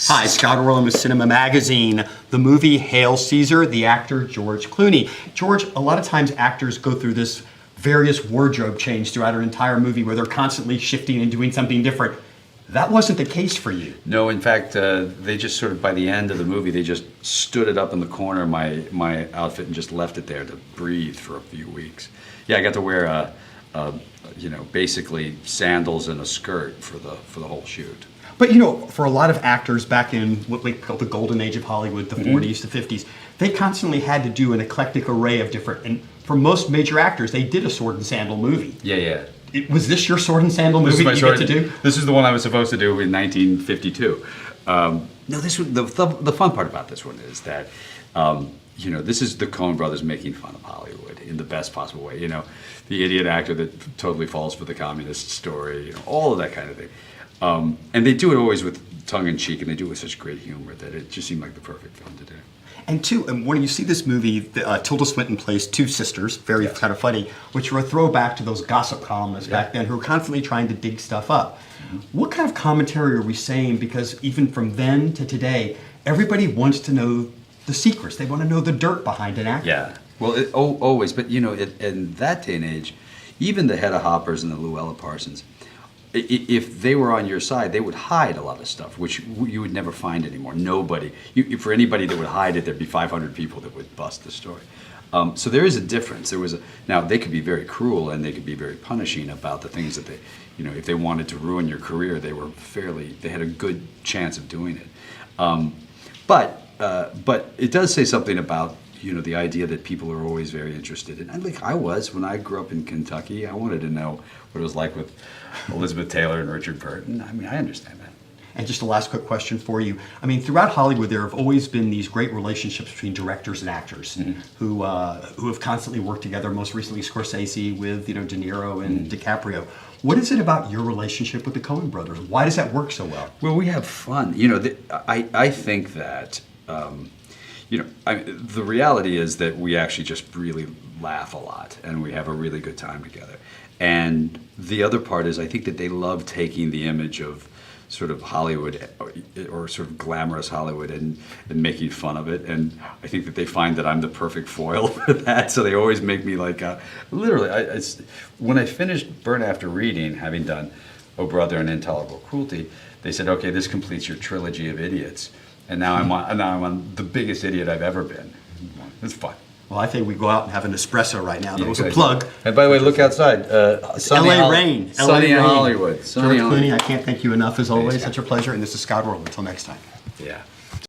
Hi, Scott Orlin with CINEMA-Magazin. The movie Hail Caesar, the actor George Clooney. George, a lot of times actors go through this various wardrobe change throughout an entire movie where they're constantly shifting and doing something different. That wasn't the case for you. No, in fact, they just sort of, by the end of the movie, they just stood it up in the corner of my outfit and just left it there to breathe for a few weeks. Yeah, I got to wear basically sandals and a skirt for the whole shoot. But you know, for a lot of actors back in what we call the golden age of Hollywood, the 40s to 50s, they constantly had to do an eclectic array of different, and for most major actors, they did a sword and sandal movie. Yeah. Was this your sword and sandal movie that you get to do? This is the one I was supposed to do in 1952. No, this was the fun part about this one is that this is the Coen-Brothers making fun of Hollywood in the best possible way. You know, the idiot actor that totally falls for the communist story, all of that kind of thing. And they do it always with tongue-in-cheek, and they do it with such great humor that it just seemed like the perfect film to do. And when you see this movie, Tilda Swinton plays two sisters, very kind of funny, which are a throwback to those gossip columnists back then who were constantly trying to dig stuff up. What kind of commentary are we saying? Because even from then to today, everybody wants to know the secrets. They want to know the dirt behind an actor. Yeah, well, always. But you know, in that day and age, even the Hedda Hoppers and the Luella Parsons, if they were on your side, they would hide a lot of stuff, which you would never find anymore. Nobody, for anybody that would hide it, there'd be 500 people that would bust the story. So there is a difference. Now they could be very cruel and they could be very punishing about the things that they, if they wanted to ruin your career, they had a good chance of doing it. But it does say something about the idea that people are always very interested in. And like I was when I grew up in Kentucky, I wanted to know what it was like with Elizabeth Taylor and Richard Burton. I mean, I understand that. And just a last quick question for you. I mean, throughout Hollywood, there have always been these great relationships between directors and actors who have constantly worked together. Most recently, Scorsese with De Niro and DiCaprio. What is it about your relationship with the Coen brothers? Why does that work so well? Well, we have fun. I think that. The reality is that we actually just really laugh a lot and we have a really good time together. And the other part is I think that they love taking the image of sort of Hollywood or sort of glamorous Hollywood and making fun of it. And I think that they find that I'm the perfect foil for that. So they always make me like, literally, when I finished Burn After Reading, having done Oh Brother and Intolerable Cruelty, they said, okay, this completes your trilogy of idiots. And now I'm on the biggest idiot I've ever been. It's fun. Well, I think we go out and have an espresso right now. That was a plug. And by the way, look outside. LA rain. Sunny Hollywood. George Clooney, I can't thank you enough as always. Such a pleasure. And this is Scott Orlin. Until next time. Yeah.